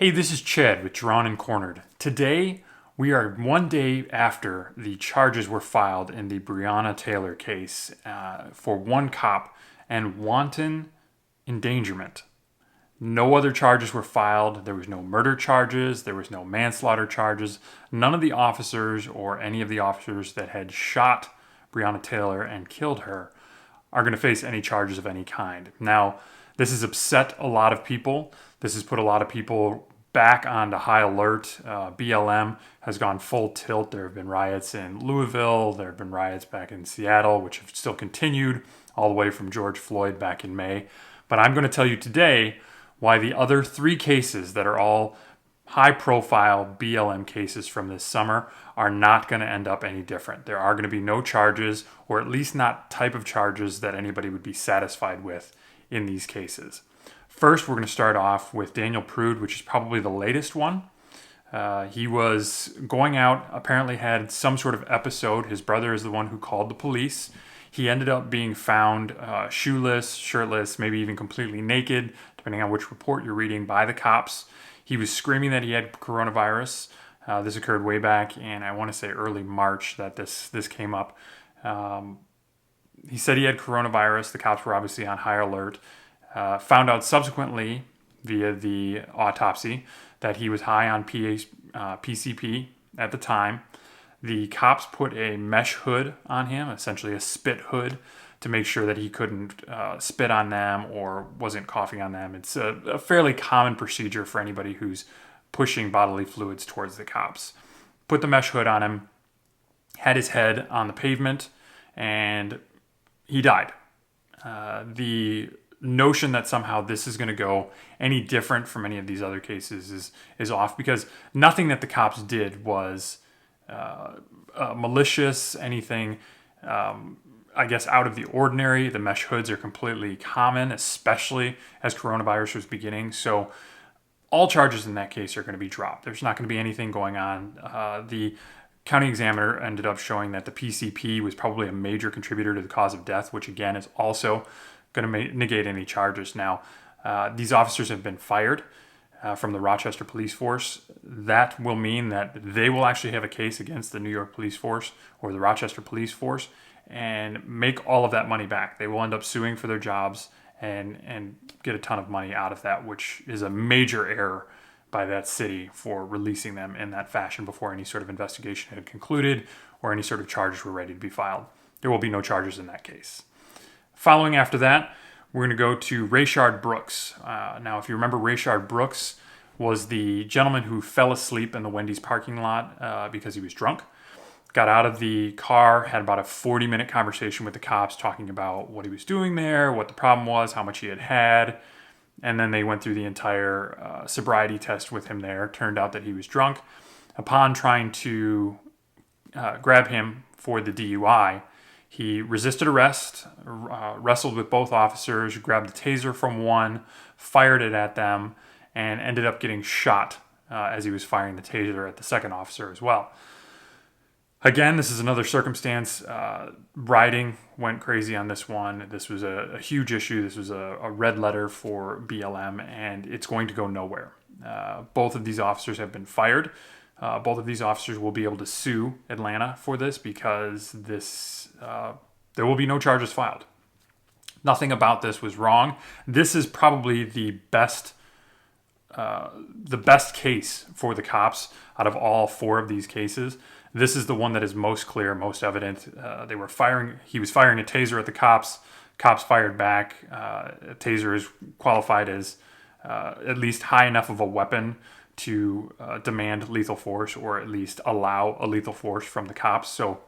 Hey, this is Chad with Drawn and Cornered. Today, we are one day after the charges were filed in the Breonna Taylor case for one cop and wanton endangerment. No other charges were filed. There was no murder charges. There was no manslaughter charges. None of the officers or any of the officers that had shot Breonna Taylor and killed her are going to face any charges of any kind. Now, this has upset a lot of people. This has put a lot of people back onto high alert. BLM has gone full tilt. There have been riots in Louisville. There have been riots back in Seattle, which have still continued all the way from George Floyd back in May. But I'm going to tell you today why the other three cases that are all high profile BLM cases from this summer are not going to end up any different. There are going to be no charges, or at least not type of charges that anybody would be satisfied with in these cases. First, we're going to start off with Daniel Prude, which is probably the latest one. He was going out, apparently had some sort of episode. His brother is the one who called the police. He ended up being found shoeless, shirtless, maybe even completely naked, depending on which report you're reading, by the cops. He was screaming that he had coronavirus. This occurred way back in, I want to say, early March that this came up. He said he had coronavirus. The cops were obviously on high alert. Found out subsequently via the autopsy that he was high on PCP at the time. The cops put a mesh hood on him, essentially a spit hood, to make sure that he couldn't spit on them or wasn't coughing on them. It's a fairly common procedure for anybody who's pushing bodily fluids towards the cops. Put the mesh hood on him, had his head on the pavement, and he died. The notion that somehow this is going to go any different from any of these other cases is off, because nothing that the cops did was malicious, anything I guess out of the ordinary. The mesh hoods are completely common, especially as coronavirus was beginning. So all charges in that case are going to be dropped. There's not going to be anything going on. The county examiner ended up showing that the PCP was probably a major contributor to the cause of death, which again is also going to negate any charges. Now, these officers have been fired from the Rochester police force. That will mean that they will actually have a case against the New York police force or the Rochester police force and make all of that money back. They will end up suing for their jobs and get a ton of money out of that, which is a major error by that city for releasing them in that fashion before any sort of investigation had concluded or any sort of charges were ready to be filed. There will be no charges in that case. Following after that, we're going to go to Rayshard Brooks. Now, if you remember, Rayshard Brooks was the gentleman who fell asleep in the Wendy's parking lot because he was drunk. Got out of the car, had about a 40-minute conversation with the cops talking about what he was doing there, what the problem was, how much he had had. And then they went through the entire sobriety test with him there. Turned out that he was drunk. Upon trying to grab him for the DUI, he resisted arrest, wrestled with both officers, grabbed a taser from one, fired it at them, and ended up getting shot as he was firing the taser at the second officer as well. Again, this is another circumstance. Riding went crazy on this one. This was a huge issue. This was a red letter for BLM, and it's going to go nowhere. Both of these officers have been fired. Both of these officers will be able to sue Atlanta for this because there will be no charges filed. Nothing about this was wrong. This is probably the best case for the cops out of all four of these cases. This is the one that is most clear, most evident. He was firing a taser at the cops. Cops fired back. A taser is qualified as at least high enough of a weapon to demand lethal force, or at least allow a lethal force from the cops. So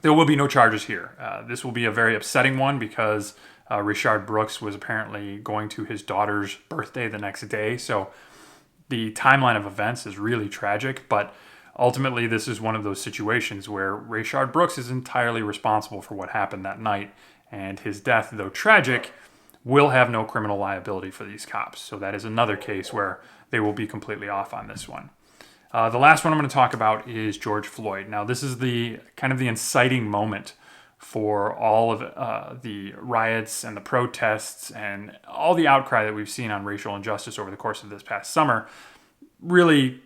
there will be no charges here. This will be a very upsetting one because Rayshard Brooks was apparently going to his daughter's birthday the next day. So the timeline of events is really tragic, but ultimately this is one of those situations where Rayshard Brooks is entirely responsible for what happened that night, and his death, though tragic, will have no criminal liability for these cops. So that is another case where they will be completely off on this one. The last one I'm going to talk about is George Floyd. Now, this is the kind of the inciting moment for all of the riots and the protests and all the outcry that we've seen on racial injustice over the course of this past summer really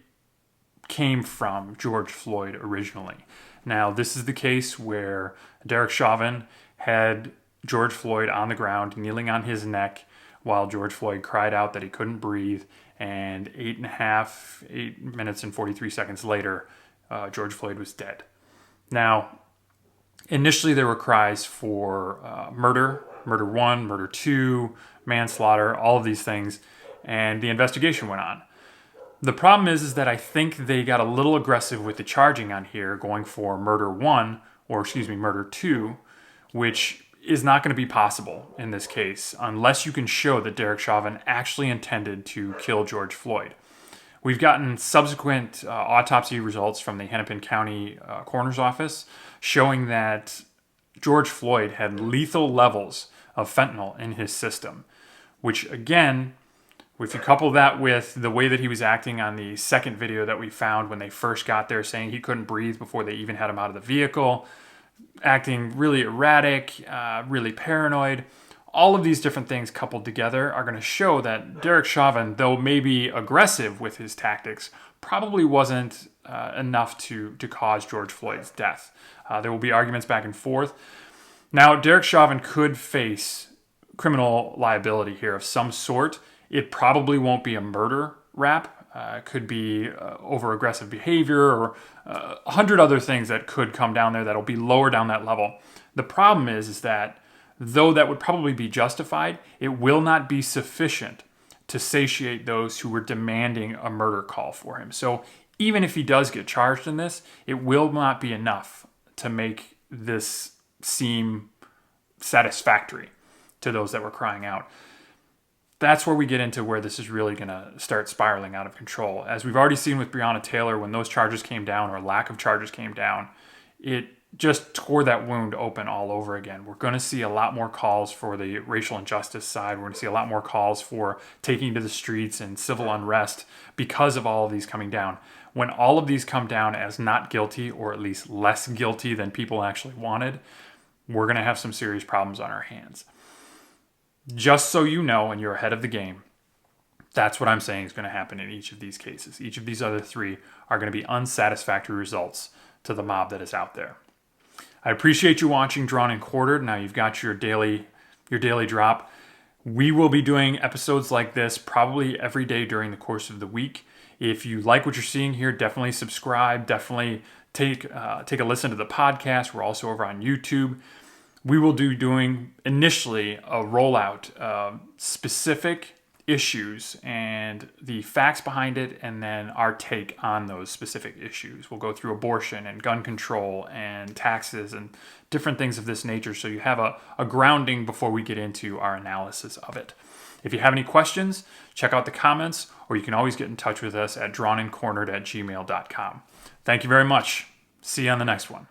came from George Floyd originally. Now, this is the case where Derek Chauvin had George Floyd on the ground, kneeling on his neck, while George Floyd cried out that he couldn't breathe. And 8 minutes and 43 seconds later, George Floyd was dead. Now, initially there were cries for murder 1, murder 2, manslaughter, all of these things, and the investigation went on. The problem is that I think they got a little aggressive with the charging on here, going for murder 2, which is not going to be possible in this case unless you can show that Derek Chauvin actually intended to kill George Floyd. We've gotten subsequent autopsy results from the Hennepin County Coroner's Office showing that George Floyd had lethal levels of fentanyl in his system, which again, if you couple that with the way that he was acting on the second video that we found when they first got there, saying he couldn't breathe before they even had him out of the vehicle, acting really erratic, really paranoid, all of these different things coupled together are going to show that Derek Chauvin, though maybe aggressive with his tactics, probably wasn't enough to cause George Floyd's death. There will be arguments back and forth. Now, Derek Chauvin could face criminal liability here of some sort. It probably won't be a murder rap. It could be over aggressive behavior or 100 other things that could come down there that'll be lower down that level. The problem is that though that would probably be justified, it will not be sufficient to satiate those who were demanding a murder call for him. So even if he does get charged in this, it will not be enough to make this seem satisfactory to those that were crying out. That's where we get into where this is really going to start spiraling out of control. As we've already seen with Breonna Taylor, when those charges came down or lack of charges came down, it just tore that wound open all over again. We're going to see a lot more calls for the racial injustice side. We're going to see a lot more calls for taking to the streets and civil unrest because of all of these coming down. When all of these come down as not guilty, or at least less guilty than people actually wanted, we're going to have some serious problems on our hands. Just so you know, and you're ahead of the game, that's what I'm saying is going to happen in each of these cases. Each of these other three are going to be unsatisfactory results to the mob that is out there. I appreciate you watching Drawn and Quartered. Now you've got your daily drop. We will be doing episodes like this probably every day during the course of the week. If you like what you're seeing here, definitely subscribe. Definitely take a listen to the podcast. We're also over on YouTube. We will be doing initially a rollout of specific issues and the facts behind it, and then our take on those specific issues. We'll go through abortion and gun control and taxes and different things of this nature, so you have a grounding before we get into our analysis of it. If you have any questions, check out the comments, or you can always get in touch with us at drawnandcornered@gmail.com. Thank you very much. See you on the next one.